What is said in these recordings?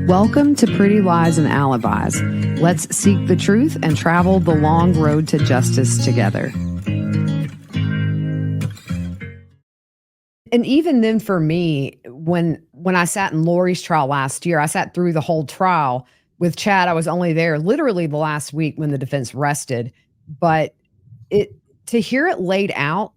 Welcome to Pretty Lies and Alibis. Let's seek the truth and travel the long road to justice together. And even then for me, when I sat in Lori's trial last year, I sat through the whole trial with Chad. I was only there literally the last week when the defense rested. But to hear it laid out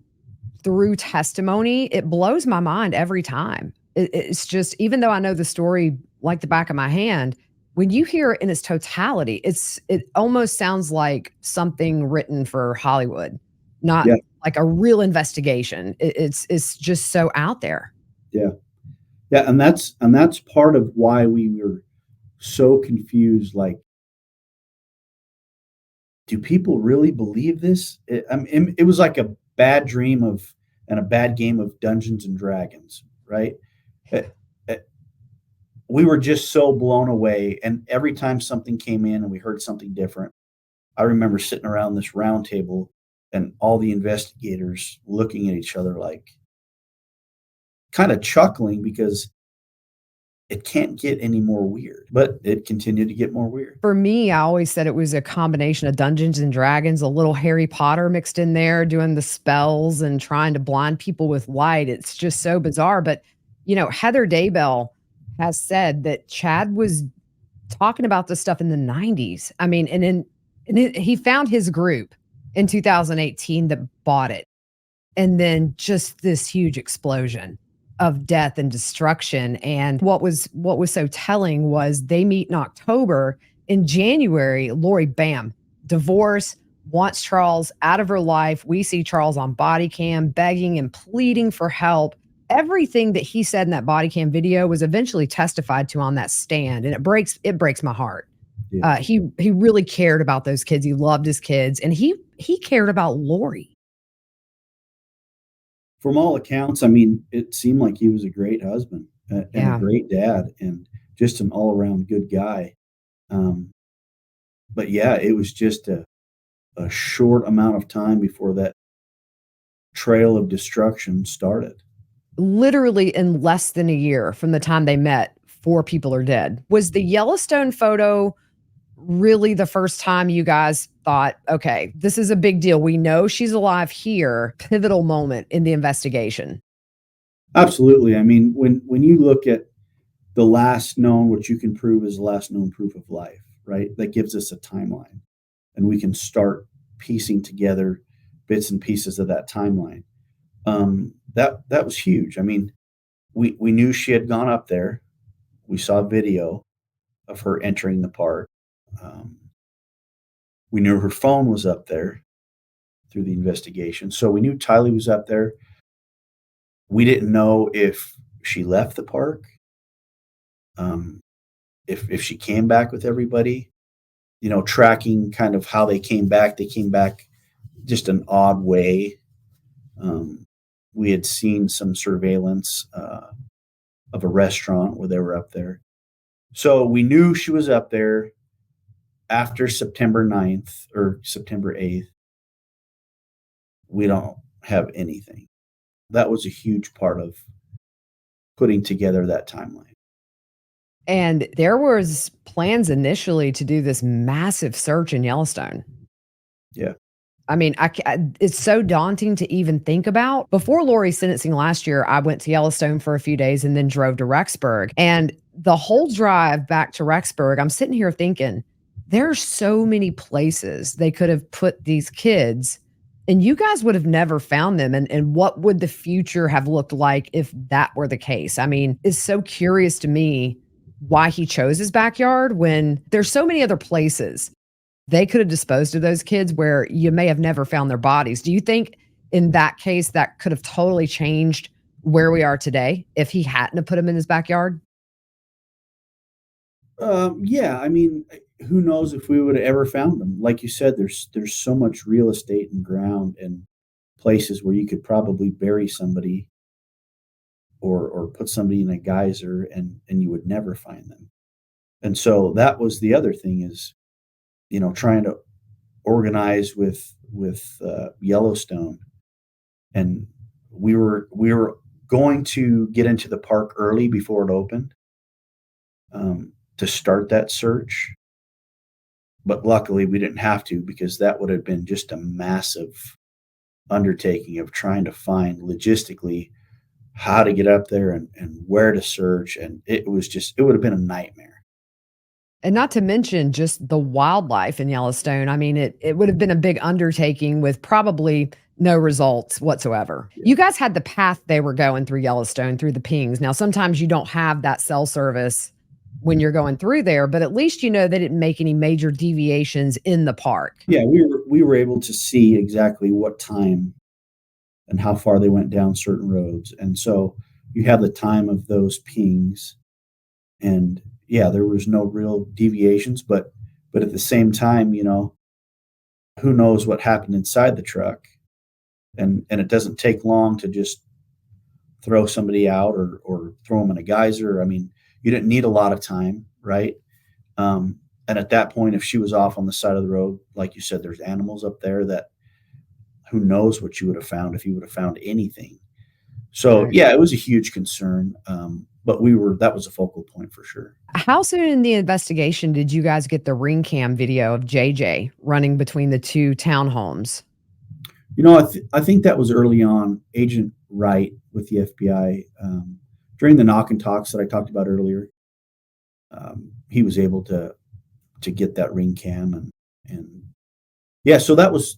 through testimony, it blows my mind every time. It's just, even though I know the story like the back of my hand, when you hear it in its totality, it almost sounds like something written for Hollywood, not like a real investigation. It's just so out there. Yeah. And that's part of why we were so confused. Like, do people really believe this? It was like a bad dream and a bad game of Dungeons and Dragons, right? We were just so blown away. And every time something came in and we heard something different, I remember sitting around this round table and all the investigators looking at each other, like kind of chuckling, because it can't get any more weird. But it continued to get more weird. For me, I always said it was a combination of Dungeons and Dragons, a little Harry Potter mixed in there, doing the spells and trying to blind people with light. It's just so bizarre. But, Heather Daybell has said that Chad was talking about this stuff in the 90s. I mean, he found his group in 2018 that bought it. And then just this huge explosion of death and destruction. And what was so telling was they meet in October. In January, Lori, bam, divorce, wants Charles out of her life. We see Charles on body cam begging and pleading for help. Everything that he said in that body cam video was eventually testified to on that stand. And it breaks my heart. Yeah. He really cared about those kids. He loved his kids, and he cared about Lori. From all accounts, I mean, it seemed like he was a great husband and a great dad and just an all-around good guy. But yeah, it was just a short amount of time before that trail of destruction started. Literally in less than a year from the time they met, 4 people are dead. Was the Yellowstone photo really the first time you guys thought, okay, this is a big deal, we know she's alive here, pivotal moment in the investigation? Absolutely. I mean, when you look at the last known, what you can prove is the last known proof of life, right? That gives us a timeline, and we can start piecing together bits and pieces of that timeline. That was huge. I mean, we knew she had gone up there. We saw video of her entering the park. We knew her phone was up there through the investigation. So we knew Tylee was up there. We didn't know if she left the park, if she came back with everybody, tracking kind of how they came back. They came back just an odd way. We had seen some surveillance of a restaurant where they were up there. So we knew she was up there after September 9th or September 8th. We don't have anything. That was a huge part of putting together that timeline. And there was plans initially to do this massive search in Yellowstone. Yeah. I mean, it's so daunting to even think about. Before Lori's sentencing last year, I went to Yellowstone for a few days and then drove to Rexburg. And the whole drive back to Rexburg, I'm sitting here thinking, there are so many places they could have put these kids, and you guys would have never found them. And what would the future have looked like if that were the case? I mean, it's so curious to me why he chose his backyard when there's so many other places they could have disposed of those kids where you may have never found their bodies. Do you think in that case that could have totally changed where we are today if he hadn't have put them in his backyard? Yeah, I mean, who knows if we would have ever found them? Like you said, there's so much real estate and ground and places where you could probably bury somebody or put somebody in a geyser and you would never find them. And so that was the other thing is, trying to organize with Yellowstone, and we were going to get into the park early before it opened, to start that search. But luckily, we didn't have to, because that would have been just a massive undertaking of trying to find logistically how to get up there and where to search. And it would have been a nightmare. And not to mention just the wildlife in Yellowstone. I mean, it would have been a big undertaking with probably no results whatsoever. Yeah. You guys had the path they were going through Yellowstone, through the pings. Now, sometimes you don't have that cell service when you're going through there, but at least you know they didn't make any major deviations in the park. Yeah, we were able to see exactly what time and how far they went down certain roads. And so you have the time of those pings. And yeah, there was no real deviations, but at the same time, who knows what happened inside the truck. And it doesn't take long to just throw somebody out or throw them in a geyser. I mean, you didn't need a lot of time, right? And at that point, if she was off on the side of the road, like you said, there's animals up there that who knows what you would have found if you would have found anything. So Right. yeah, it was a huge concern. But that was a focal point for sure. How soon in the investigation did you guys get the ring cam video of JJ running between the two townhomes? I think that was early on. Agent Wright with the FBI, during the knock and talks that I talked about earlier, he was able to get that ring cam, and yeah, so that was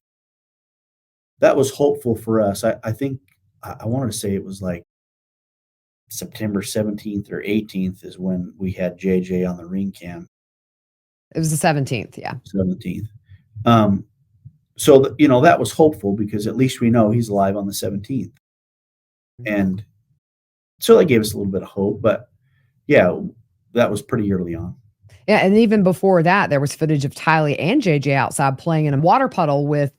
hopeful for us. I think I wanted to say it was like September 17th or 18th is when we had JJ on the ring cam. It was the 17th, yeah. 17th. So that was hopeful, because at least we know he's alive on the 17th. And so that gave us a little bit of hope. But yeah, that was pretty early on. Yeah, and even before that, there was footage of Tylee and JJ outside playing in a water puddle with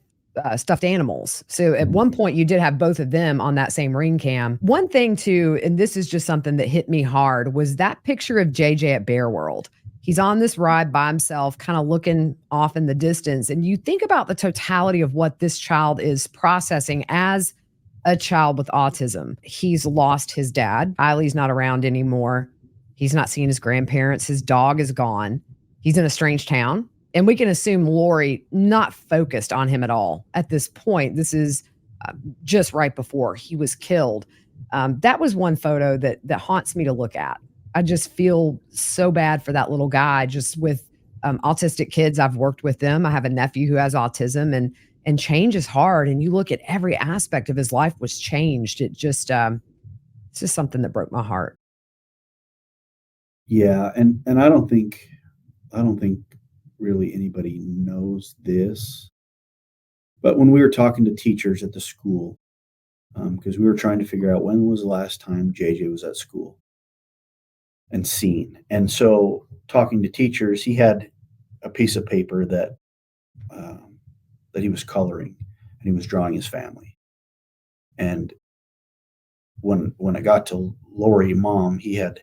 stuffed animals. So at one point, you did have both of them on that same ring cam. One thing too, and this is just something that hit me hard, was that picture of JJ at Bear World. He's on this ride by himself, kind of looking off in the distance. And you think about the totality of what this child is processing as a child with autism. He's lost his dad. Eileen's not around anymore. He's not seeing his grandparents. His dog is gone. He's in a strange town. And we can assume Lori not focused on him at all at this point. This is just right before he was killed. That was one photo that haunts me to look at. I just feel so bad for that little guy. Just with autistic kids, I've worked with them. I have a nephew who has autism, and change is hard. And you look at every aspect of his life was changed. It's just something that broke my heart. Yeah, and I don't think really anybody knows this. But when we were talking to teachers at the school, because we were trying to figure out when was the last time JJ was at school and seen. And so talking to teachers, he had a piece of paper that he was coloring, and he was drawing his family. And when it got to Lori, mom, he had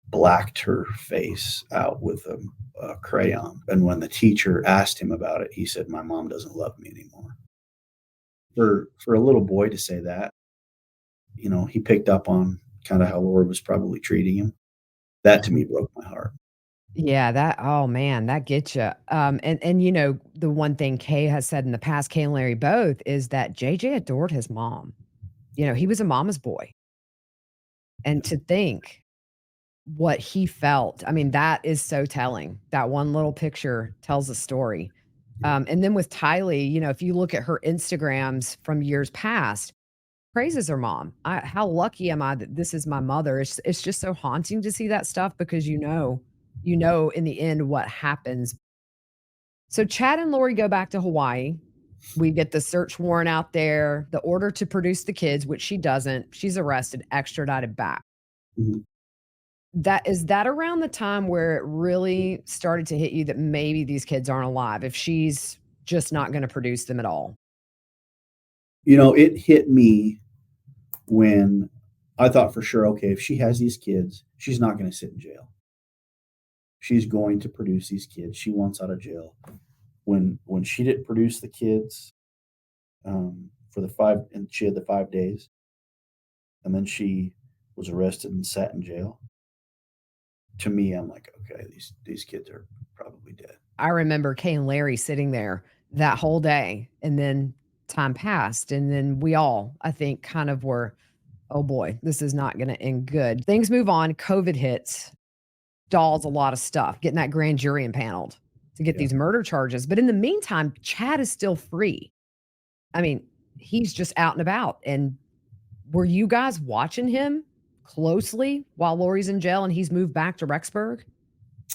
blacked her face out with a crayon. And when the teacher asked him about it, he said, "My mom doesn't love me anymore." For a little boy to say that, he picked up on kind of how Lori was probably treating him. That to me broke my heart. Yeah, oh man, that gets you. And the one thing Kay has said in the past, Kay and Larry both, is that JJ adored his mom. He was a mama's boy. And to think what he felt, I mean, that is so telling. That one little picture tells a story. And then with Tylee, if you look at her Instagrams from years past, praises her mom. How lucky am I that this is my mother? It's just so haunting to see that stuff, because in the end what happens. So Chad and Lori go back to Hawaii. We get the search warrant out there, the order to produce the kids, which she doesn't. She's arrested, extradited back. Mhm. That around the time where it really started to hit you that maybe these kids aren't alive, if she's just not going to produce them at all? It hit me when I thought for sure, okay, if she has these kids, she's not going to sit in jail. She's going to produce these kids. She wants out of jail. When she didn't produce the kids, for the 5, and she had the 5 days, and then she was arrested and sat in jail. to me, I'm like, okay, these kids are probably dead. I remember Kay and Larry sitting there that whole day, and then time passed, and then we all, I think, kind of were, "Oh boy, this is not gonna end good." Things move on, COVID hits, stalls a lot of stuff, getting that grand jury impaneled to get Yeah. these murder charges, but in the meantime, Chad is still free. I mean, he's just out and about, and were you guys watching him closely while Lori's in jail and he's moved back to Rexburg?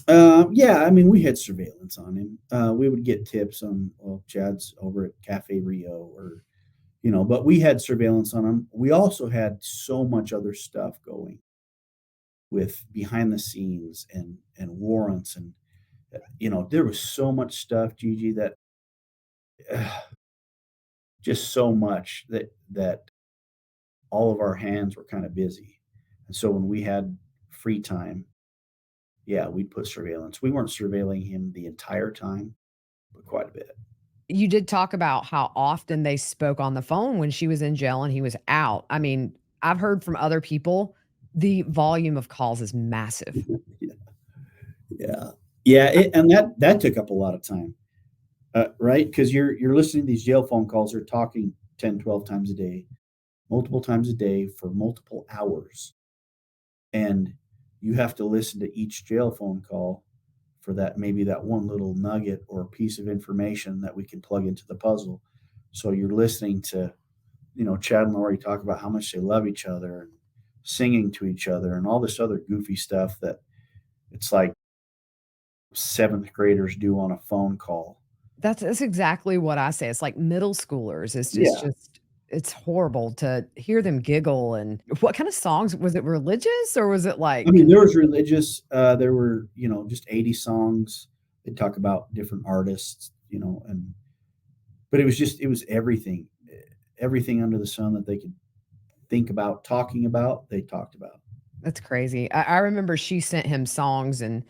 Yeah, I mean, we had surveillance on him. We would get tips on, well, Chad's over at Cafe Rio, or but we had surveillance on him. We also had so much other stuff going with behind the scenes and warrants, and there was so much stuff, Gigi, that just so much that all of our hands were kind of busy. And so when we had free time, yeah, we'd put surveillance. We weren't surveilling him the entire time, but quite a bit. You did talk about how often they spoke on the phone when she was in jail and he was out. I mean, I've heard from other people, the volume of calls is massive. Yeah. Yeah. Yeah, and that took up a lot of time, right? Because you're listening to these jail phone calls. They're talking 10, 12 times a day, multiple times a day for multiple hours, and you have to listen to each jail phone call for that, maybe that one little nugget or piece of information that we can plug into the puzzle. So you're listening to, Chad and Lori talk about how much they love each other and singing to each other and all this other goofy stuff that it's like seventh graders do on a phone call. That's exactly what I say. It's like middle schoolers. Yeah. It's horrible to hear them giggle. And what kind of songs was it, religious or was it I like mean, there was religious, there were, just 80 songs. They talk about different artists, but it was everything, everything under the sun that they could think about talking about, they talked about. that's crazy. I remember she sent him songs and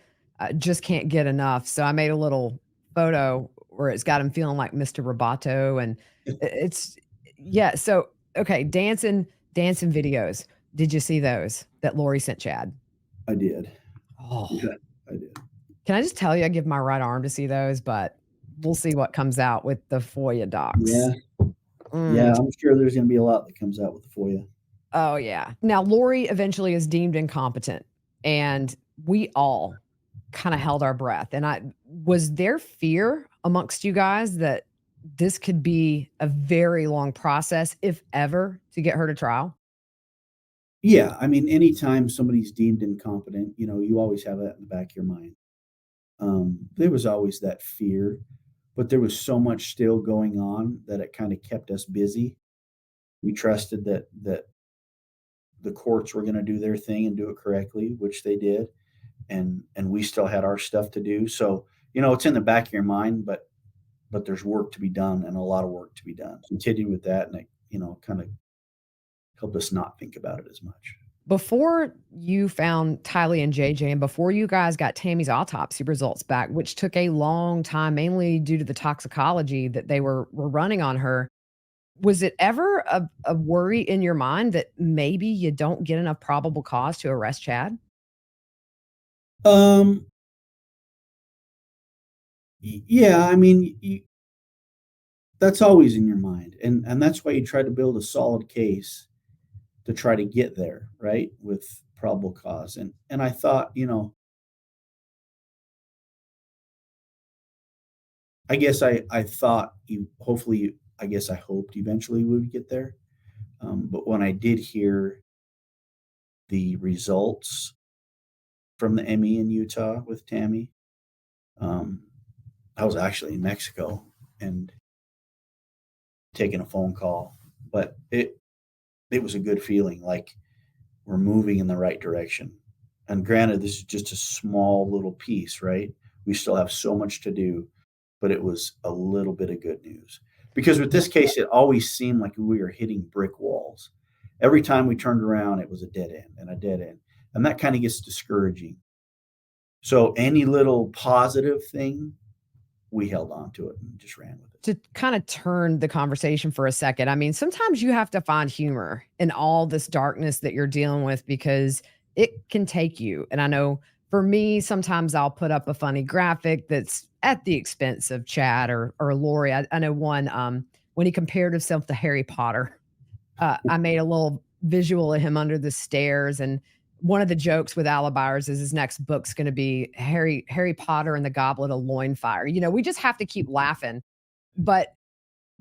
just can't get enough. So I made a little photo where it's got him feeling like Mr. Roboto. And it's, yeah. So, okay, dancing videos. Did you see those that Lori sent Chad? I did. Oh, Yeah, I did. can I just tell you, I give my right arm to see those, but we'll see what comes out with the FOIA docs. Yeah. Yeah, Mm. I'm sure there's gonna be a lot that comes out with the FOIA. Oh, yeah. Now, Lori eventually is deemed incompetent, and we all kinda held our breath, and I was there fear amongst you guys that this could be a very long process, if ever, to get her to trial? Yeah, I mean, anytime somebody's deemed incompetent, you always have that in the back of your mind. There was always that fear, but there was so much still going on that it kinda kept us busy. We trusted that the courts were gonna do their thing and do it correctly, which they did, and we still had our stuff to do. So, it's in the back of your mind, but there's work to be done and a lot of work to be done. Continue with that, and it, kind of helped us not think about it as much. Before you found Tylee and JJ and before you guys got Tammy's autopsy results back, which took a long time, mainly due to the toxicology that they were running on her, was it ever a worry in your mind that maybe you don't get enough probable cause to arrest Chad? Um, yeah, I mean, that's always in your mind, and that's why you try to build a solid case to try to get there, right, with probable cause. And I thought, I guess I thought you hopefully I guess I hoped eventually we would get there. But when I did hear the results from the ME in Utah with Tammy, um, I was actually in Mexico and taking a phone call, but it was a good feeling, like we're moving in the right direction. And granted, this is just a small little piece, right? We still have so much to do, but it was a little bit of good news. Because with this case, it always seemed like we were hitting brick walls. Every time we turned around, it was a dead end and a dead end. And that kind of gets discouraging. So any little positive thing, we held on to it and just ran with it. To kind of turn the conversation for a second, I mean, sometimes you have to find humor in all this darkness that you're dealing with because it can take you. And I know For me, sometimes I'll put up a funny graphic that's at the expense of Chad or Lori. I know one, when he compared himself to Harry Potter, I made a little visual of him under the stairs, and one of the jokes with Alibars is his next book's gonna be Harry Potter and the Goblet of Loinfire. We just have to keep laughing. But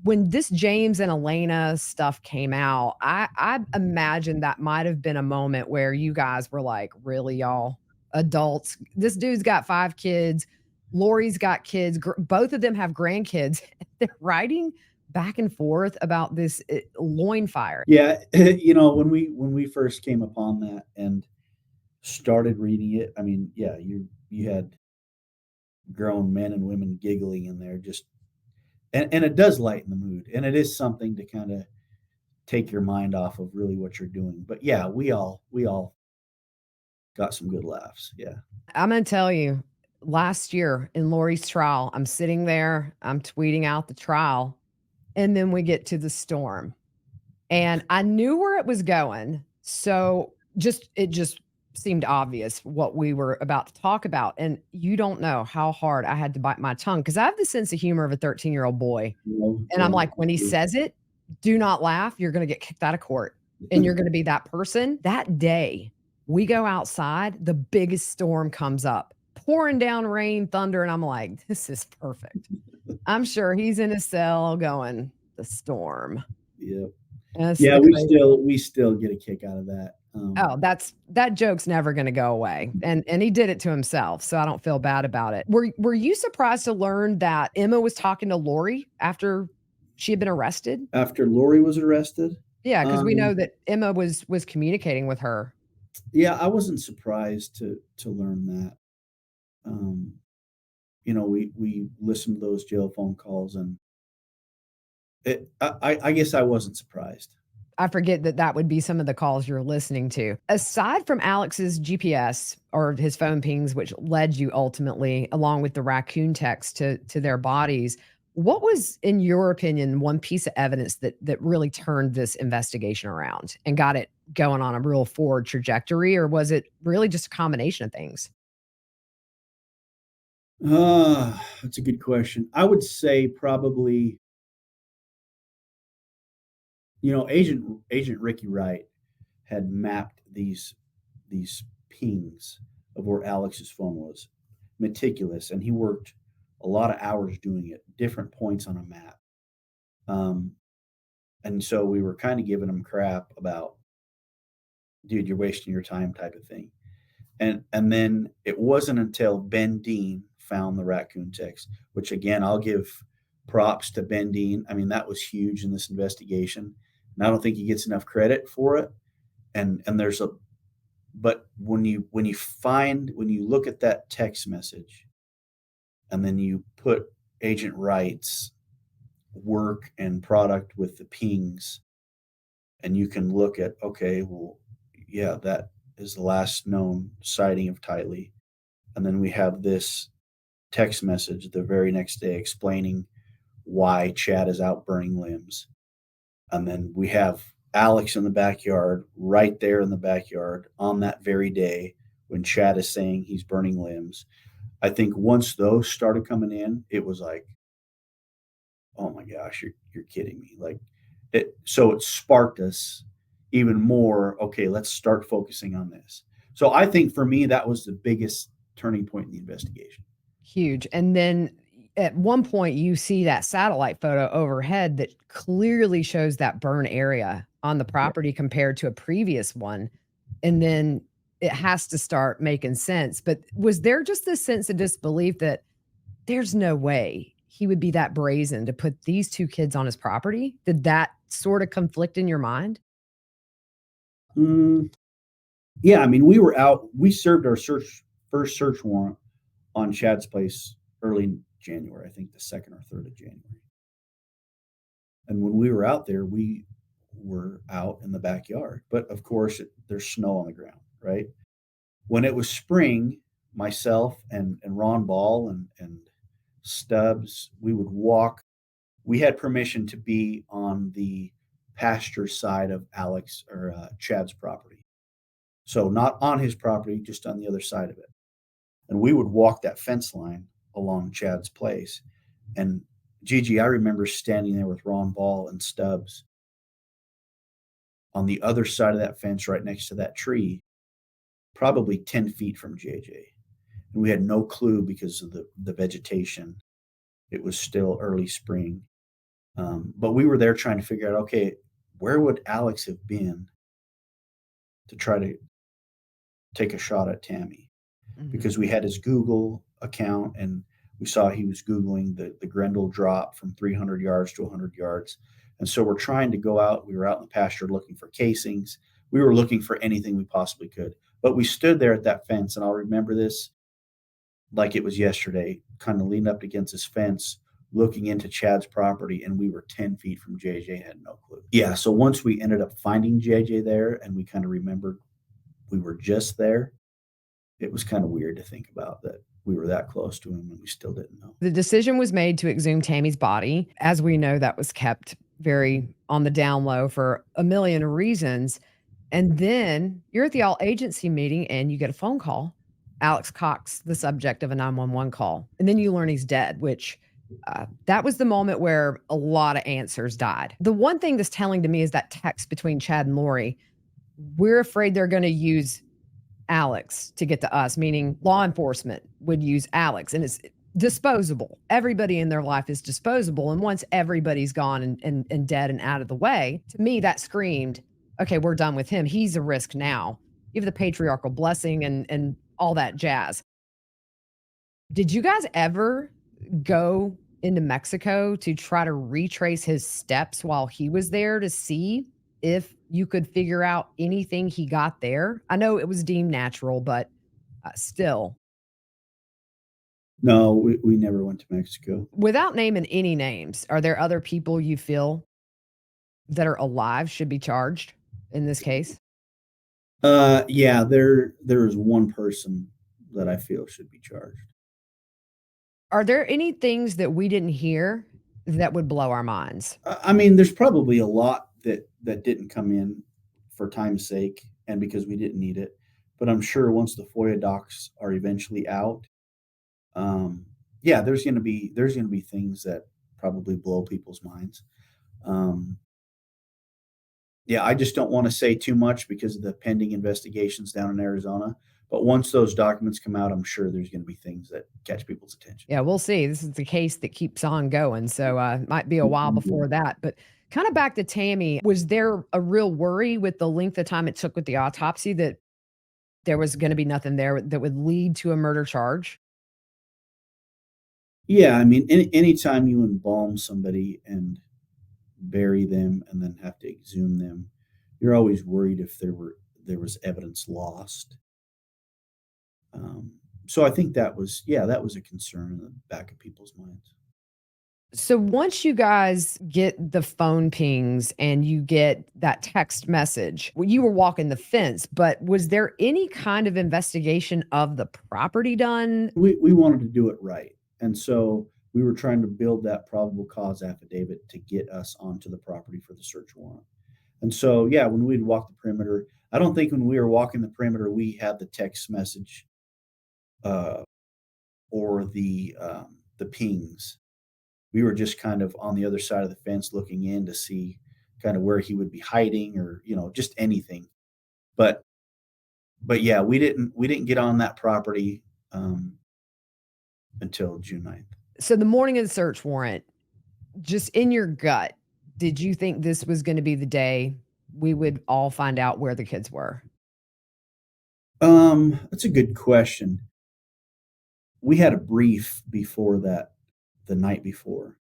when this James and Elena stuff came out, I imagine that might have been a moment where you guys were like, "Really, y'all? Adults? This dude's got 5 kids. Lori's got kids. Both of them have grandkids. They're writing back and forth about this loin fire." Yeah, when we first came upon that and started reading it, I mean, yeah, you had grown men and women giggling in there, just and it does lighten the mood, and it is something to kind of take your mind off of really what you're doing. But yeah, we all got some good laughs. Yeah. I'm gonna tell you, last year in Lori's trial, I'm sitting there, I'm tweeting out the trial, and then we get to the storm. And I knew where it was going, so it just seemed obvious what we were about to talk about, and you don't know how hard I had to bite my tongue because I have the sense of humor of a 13-year-old boy, and I'm Yeah. like, "When he says it, do not laugh, you're gonna get kicked out of court, and you're gonna be that person." That day, we go outside, the biggest storm comes up, pouring down rain, thunder, and I'm like, "This is perfect." I'm sure he's in his cell going, "The storm." Yeah. That's Yeah, the we crazy. still we still get a kick out of that. Oh, that joke's never gonna go away, and he did it to himself, so I don't feel bad about it. Were you surprised to learn that Emma was talking to Lori after she had been arrested? After Lori was arrested, Yeah, because we know um, that Emma was communicating with her. yeah, I wasn't surprised to learn that. Um, we listened to those jail phone calls, and I guess I wasn't surprised. I forget that that would be some of the calls you're listening to. Aside from Alex's GPS or his phone pings, which led you ultimately, along with the raccoon text to their bodies, what was, in your opinion, one piece of evidence that really turned this investigation around and got it going on a real forward trajectory, or was it really just a combination of things? That's a good question. I would say probably, Agent Ricky Wright had mapped these pings of where Alex's phone was, meticulous, and he worked a lot of hours doing it, different points on a map. Um, and so we were kind of giving him crap about, dude, you're wasting your time, type of thing. And then it wasn't until Ben Dean found the raccoon text, which again I'll give props to Ben Dean. I mean, that was huge in this investigation, and I don't think he gets enough credit for it. And there's a but when you look at that text message, and then you put Agent Wright's work and product with the pings, and you can look at, okay, well, yeah, that is the last known sighting of Tiley. And then we have this text message the very next day explaining why Chad is out burning limbs. And then we have Alex in the backyard, right there in the backyard on that very day when Chad is saying he's burning limbs. I think once those started coming in, it was like, oh my gosh, you're kidding me. Like so it sparked us even more. Okay, let's start focusing on this. So I think for me, that was the biggest turning point in the investigation. Huge. And then at one point, you see that satellite photo overhead that clearly shows that burn area on the Yeah. property compared to a previous one. And then it has to start making sense. But was there just this sense of disbelief that there's no way he would be that brazen to put these 2 kids on his property? Did that sort of conflict in your mind? Mm, yeah, I mean, we were out. We served our first search warrant on Chad's place early January, I think the 2nd or 3rd of January. And when we were out there, we were out in the backyard. But of course, there's snow on the ground, right? When it was spring, myself and Ron Ball and Stubbs, we would walk. We had permission to be on the pasture side of Alex or Chad's property. So not on his property, just on the other side of it. And we would walk that fence line along Chad's place. And Gigi, I remember standing there with Ron Ball and Stubbs on the other side of that fence right next to that tree, probably 10 feet from JJ. And we had no clue because of the vegetation. It was still early spring. But we were there trying to figure out, okay, where would Alex have been to try to take a shot at Tammy? Because we had his Google account and we saw he was Googling the Grendel drop from 300 yards to 100 yards. And so we're trying to go out. We were out in the pasture looking for casings. We were looking for anything we possibly could. But we stood there at that fence, and I'll remember this like it was yesterday, kind of leaned up against his fence, looking into Chad's property, and we were 10 feet from JJ, had no clue. Yeah, so once we ended up finding JJ there and we kind of remembered we were just there, it was kind of weird to think about that we were that close to him and we still didn't know. The decision was made to exhume Tammy's body. As we know, that was kept very on the down low for a million reasons. And then you're at the all agency meeting and you get a phone call. Alex Cox, the subject of a 911 call. And then you learn he's dead, which that was the moment where a lot of answers died. The one thing that's telling to me is that text between Chad and Lori. We're afraid they're going to use Alex to get to us, meaning law enforcement would use Alex, and it's disposable. Everybody in their life is disposable. And once everybody's gone and dead and out of the way, to me, that screamed, okay, we're done with him. He's a risk now. Give the patriarchal blessing and all that jazz. Did you guys ever go into Mexico to try to retrace his steps while he was there to see if you could figure out anything he got there? I know it was deemed natural, but still. No, we never went to Mexico. Without naming any names, are there other people you feel that are alive should be charged in this case? Yeah, there is one person that I feel should be charged. Are there any things that we didn't hear that would blow our minds? I mean, there's probably a lot that didn't come in for time's sake and because we didn't need it. But I'm sure once the FOIA docs are eventually out, yeah, there's going to be things that probably blow people's minds. Yeah, I just don't want to say too much because of the pending investigations down in Arizona. But once those documents come out, I'm sure there's going to be things that catch people's attention. Yeah, we'll see. This is the case that keeps on going. So it might be a while before that. But kind of back to Tammy, was there a real worry with the length of time it took with the autopsy that there was going to be nothing there that would lead to a murder charge? Yeah, I mean, anytime you embalm somebody and bury them and then have to exhume them, you're always worried if there was evidence lost. So I think that was a concern in the back of people's minds. So once you guys get the phone pings and you get that text message, well, you were walking the fence, but was there any kind of investigation of the property done? We wanted to do it right, and so we were trying to build that probable cause affidavit to get us onto the property for the search warrant. And so, yeah, when we'd walk the perimeter, I don't think when we were walking the perimeter we had the text message or the pings. We were just kind of on the other side of the fence looking in to see kind of where he would be hiding or just anything. But yeah, we didn't get on that property until June 9th. So the morning of the search warrant, just in your gut, did you think this was going to be the day we would all find out where the kids were? That's a good question. We had a brief before that, the night before,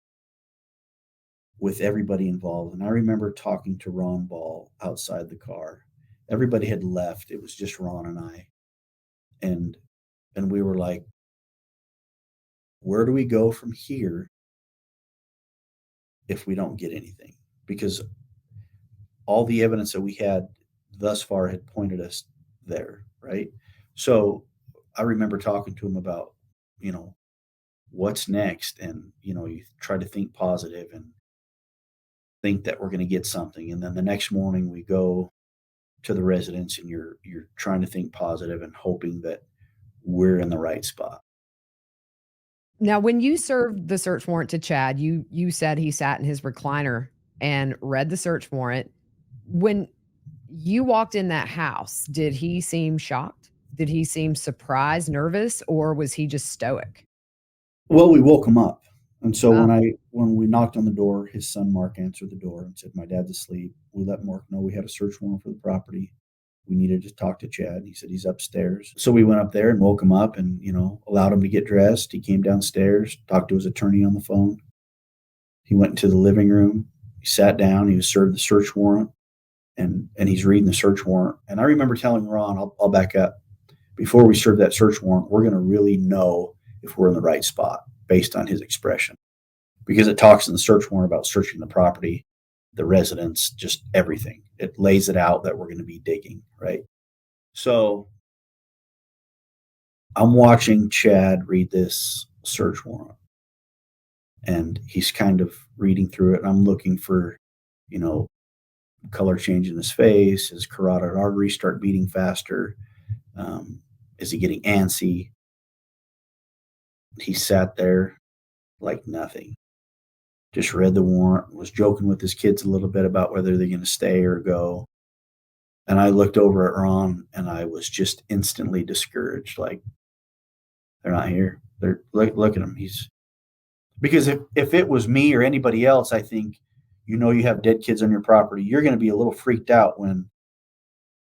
with everybody involved. And I remember talking to Ron Ball outside the car. Everybody had left. It was just Ron and I. And we were like, where do we go from here if we don't get anything? Because all the evidence that we had thus far had pointed us there, right? So I remember talking to him about, what's next? And, you try to think positive and think that we're going to get something. And then the next morning we go to the residence and you're trying to think positive and hoping that we're in the right spot. Now, when you served the search warrant to Chad, you said he sat in his recliner and read the search warrant. When you walked in that house, did he seem shocked? Did he seem surprised, nervous, or was he just stoic? Well, we woke him up. And so Oh, when we knocked on the door, his son Mark answered the door and said, "My dad's asleep." We let Mark know we had a search warrant for the property. We needed to talk to Chad. He said he's upstairs. So we went up there and woke him up and, allowed him to get dressed. He came downstairs, talked to his attorney on the phone. He went into the living room. He sat down. He was served the search warrant, and he's reading the search warrant. And I remember telling Ron, I'll back up. Before we serve that search warrant, we're going to really know if we're in the right spot based on his expression, because it talks in the search warrant about searching the property, the residence, just everything. It lays it out that we're going to be digging, right? So I'm watching Chad read this search warrant, and he's kind of reading through it. And I'm looking for, color change in his face. His carotid arteries start beating faster. Is he getting antsy? He sat there like nothing. Just read the warrant, was joking with his kids a little bit about whether they're going to stay or go. And I looked over at Ron and I was just instantly discouraged. Like, they're not here. They're look at him. Because if it was me or anybody else, I think, you have dead kids on your property, you're going to be a little freaked out when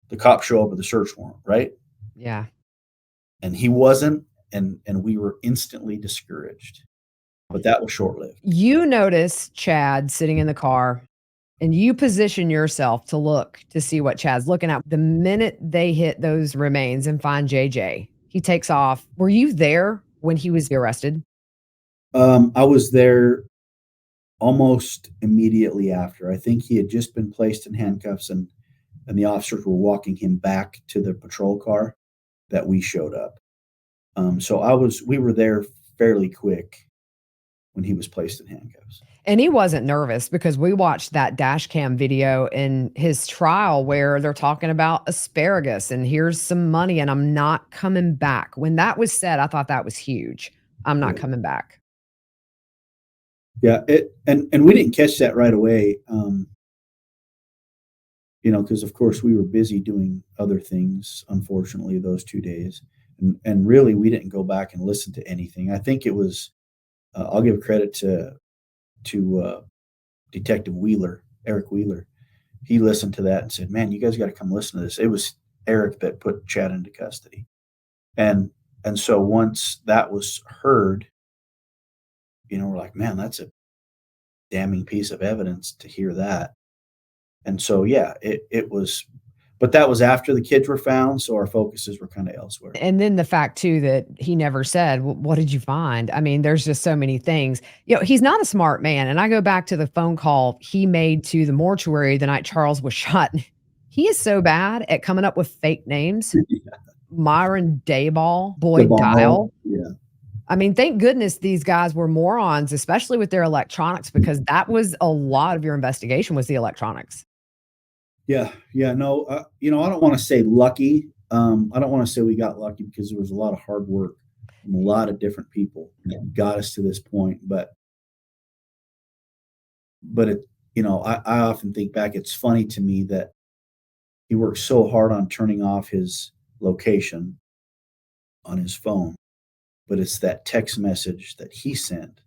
the cops show up with a search warrant, right? yeah. And he wasn't, and we were instantly discouraged. But that was short-lived. You notice Chad sitting in the car and you position yourself to look to see what Chad's looking at. The minute they hit those remains and find JJ, he takes off. Were you there when he was arrested? I was there almost immediately after. I think he had just been placed in handcuffs, and the officers were walking him back to the patrol car that we showed up. So we were there fairly quick when he was placed in handcuffs. And he wasn't nervous because we watched that dash cam video in his trial where they're talking about asparagus and here's some money and I'm not coming back. When that was said, I thought that was huge. I'm not Yeah. coming back. Yeah, and we didn't catch that right away, because of course we were busy doing other things, unfortunately, those 2 days. And really, we didn't go back and listen to anything. I think it was, I'll give credit to Detective Wheeler, Eric Wheeler. He listened to that and said, "Man, you guys got to come listen to this." It was Eric that put Chad into custody. And so once that was heard, we're like, "Man, that's a damning piece of evidence to hear that." And so, yeah, it was, but that was after the kids were found. So our focuses were kind of elsewhere. And then the fact too that he never said, What did you find?" I mean, there's just so many things. He's not a smart man. And I go back to the phone call he made to the mortuary the night Charles was shot. He is so bad at coming up with fake names. Myron Daybell, The Boyd ball, Dial. yeah. I mean, thank goodness these guys were morons, especially with their electronics, because that was a lot of your investigation was the electronics. Yeah, yeah, no, I don't want to say lucky. I don't want to say we got lucky, because there was a lot of hard work from a lot of different people that got us to this point. But it, I often think back. It's funny to me that he worked so hard on turning off his location on his phone, but it's that text message that he sent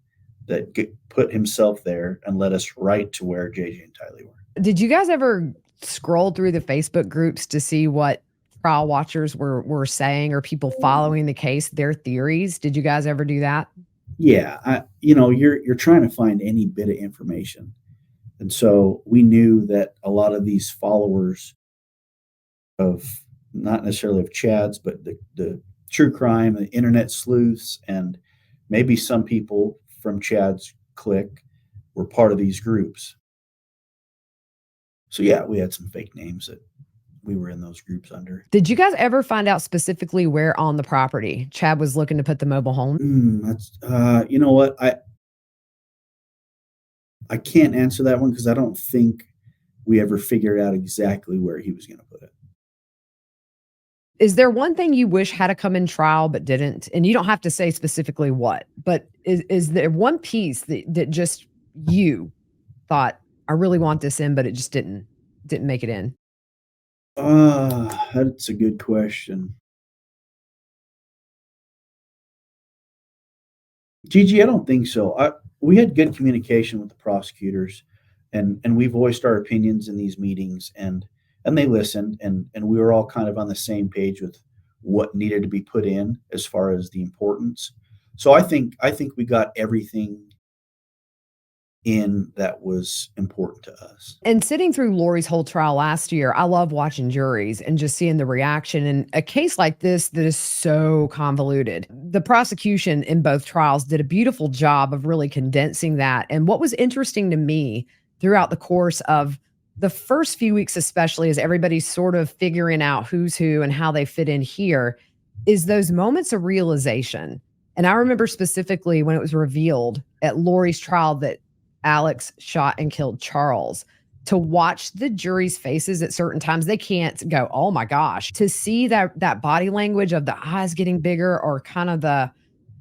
that put himself there and led us right to where JJ and Tylee were. Did you guys ever scroll through the Facebook groups to see what trial watchers were saying or people following the case, their theories? Did you guys ever do that? Yeah, you're trying to find any bit of information, and so we knew that a lot of these followers of, not necessarily of Chad's, but the true crime, the internet sleuths, and maybe some people from Chad's clique were part of these groups. So yeah, we had some fake names that we were in those groups under. Did you guys ever find out specifically where on the property Chad was looking to put the mobile home? You know what? I can't answer that one, because I don't think we ever figured out exactly where he was going to put it. Is there one thing you wish had to come in trial but didn't? And you don't have to say specifically what, but is there one piece that just you thought, "I really want this in," but it just didn't make it in? That's a good question. Gigi, I don't think so. We had good communication with the prosecutors, and we voiced our opinions in these meetings, and they listened, and we were all kind of on the same page with what needed to be put in as far as the importance. So I think we got everything in that was important to us. And sitting through Lori's whole trial last year, I love watching juries and just seeing the reaction in a case like this that is so convoluted. The prosecution in both trials did a beautiful job of really condensing that. And what was interesting to me throughout the course of the first few weeks, especially as everybody's sort of figuring out who's who and how they fit in here, is those moments of realization. And I remember specifically when it was revealed at Lori's trial that Alex shot and killed Charles. To watch the jury's faces at certain times, they can't go, "Oh my gosh." To see that body language of the eyes getting bigger or kind of the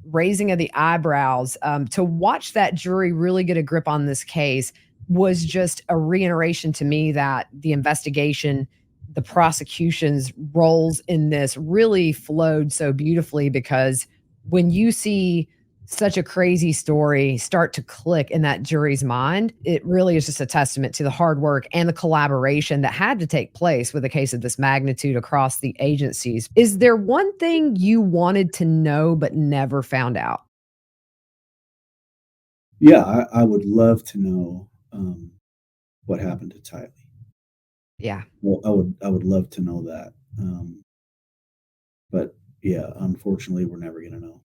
raising of the eyebrows, to watch that jury really get a grip on this case was just a reiteration to me that the investigation, the prosecution's roles in this really flowed so beautifully because when you see such a crazy story start to click in that jury's mind, it really is just a testament to the hard work and the collaboration that had to take place with a case of this magnitude across the agencies. Is there one thing you wanted to know but never found out? Yeah, I would love to know what happened to Tylee. Yeah. Well, I would love to know that. But yeah, unfortunately, we're never gonna know.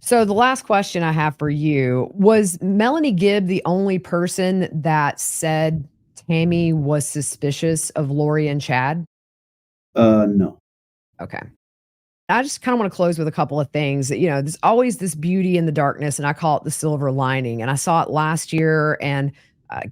So the last question I have for you was Melanie Gibb the only person that said Tammy was suspicious of Lori and Chad? No. Okay. I just kind of want to close with a couple of things. There's always this beauty in the darkness, and I call it the silver lining. And I saw it last year, and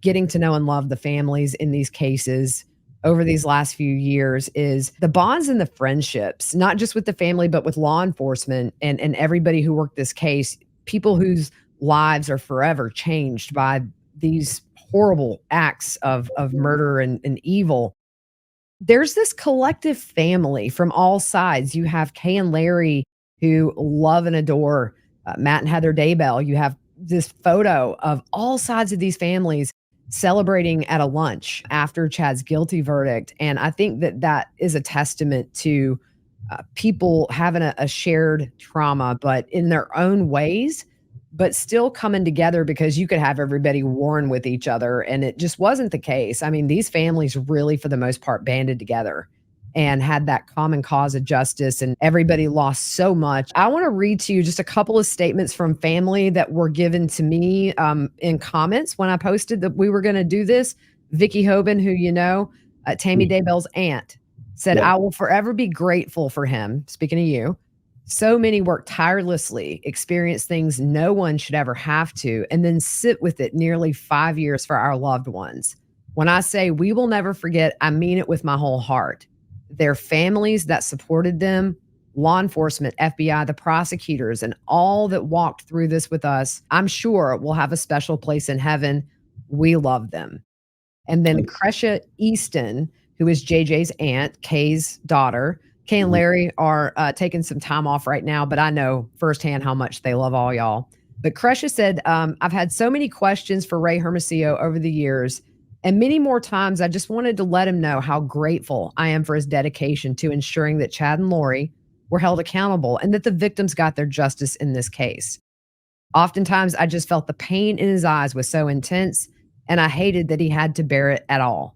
getting to know and love the families in these cases over these last few years is the bonds and the friendships, not just with the family, but with law enforcement and everybody who worked this case, people whose lives are forever changed by these horrible acts of murder and evil. There's this collective family from all sides. You have Kay and Larry who love and adore Matt and Heather Daybell. You have this photo of all sides of these families celebrating at a lunch after Chad's guilty verdict. And I think that that is a testament to people having a shared trauma, but in their own ways, but still coming together because you could have everybody warring with each other. And it just wasn't the case. I mean, these families really, for the most part, banded together and had that common cause of justice, and everybody lost so much. I want to read to you just a couple of statements from family that were given to me in comments when I posted that we were going to do this. Vicky Hoban, who Tammy Daybell's aunt, said, Yeah. "I will forever be grateful for him." Speaking of you, so many work tirelessly, experience things no one should ever have to, and then sit with it nearly 5 years for our loved ones. When I say we will never forget, I mean it with my whole heart. Their families that supported them, law enforcement, FBI, the prosecutors, and all that walked through this with us, I'm sure will have a special place in heaven. We love them. And then Crescia Easton, who is JJ's aunt, Kay's daughter. Kay and Larry are taking some time off right now, but I know firsthand how much they love all y'all. But Crescia said, "I've had so many questions for Ray Hermosillo over the years, and many more times I just wanted to let him know how grateful I am for his dedication to ensuring that Chad and Lori were held accountable and that the victims got their justice in this case. Oftentimes, I just felt the pain in his eyes was so intense, and I hated that he had to bear it at all.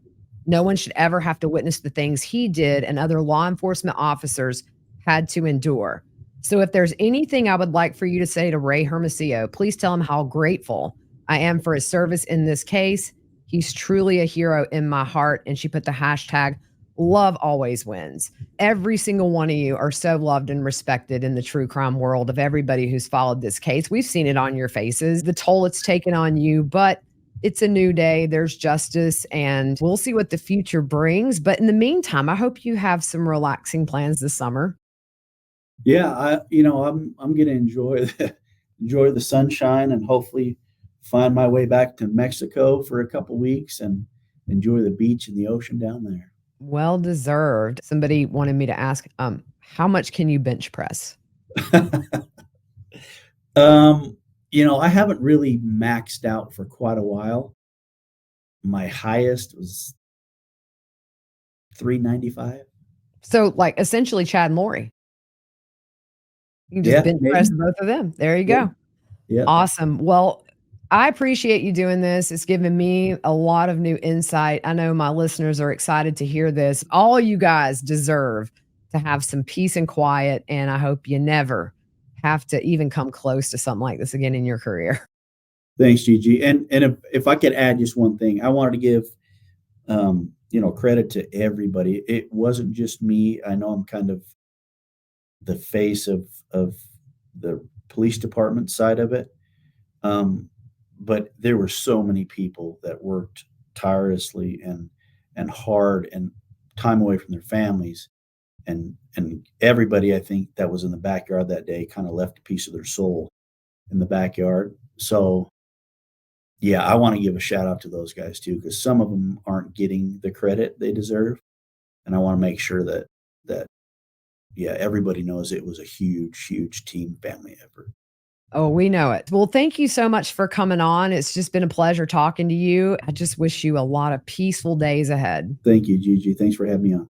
No one should ever have to witness the things he did and other law enforcement officers had to endure. So if there's anything I would like for you to say to Ray Hermosillo, please tell him how grateful I am for his service in this case. He's truly a hero in my heart." And she put the hashtag love always wins. Every single one of you are so loved and respected in the true crime world of everybody who's followed this case. We've seen it on your faces, the toll it's taken on you, but It's a new day. There's justice, and we'll see what the future brings. But in the meantime, I hope you have some relaxing plans this summer. Yeah, I'm gonna enjoy enjoy the sunshine and hopefully find my way back to Mexico for a couple weeks and enjoy the beach and the ocean down there. Well deserved. Somebody wanted me to ask, how much can you bench press? I haven't really maxed out for quite a while. My highest was 395. So, like, essentially Chad and Lori. You can just Yeah, bench press maybe. both of them. There you Yeah, go. yeah. Awesome. Well, I appreciate you doing this. It's given me a lot of new insight. I know my listeners are excited to hear this. All you guys deserve to have some peace and quiet, and I hope you never have to even come close to something like this again in your career. Thanks, Gigi. And if I could add just one thing, I wanted to give credit to everybody. It wasn't just me. I know I'm kind of the face of the police department side of it. But there were so many people that worked tirelessly and hard and time away from their families, and everybody I think that was in the backyard that day kind of left a piece of their soul in the backyard. So yeah, I want to give a shout out to those guys too, because some of them aren't getting the credit they deserve, and I want to make sure that yeah, everybody knows it was a huge team family effort. Oh, we know it. Well, thank you so much for coming on. It's just been a pleasure talking to you. I just wish you a lot of peaceful days ahead. Thank you, Gigi. Thanks for having me on.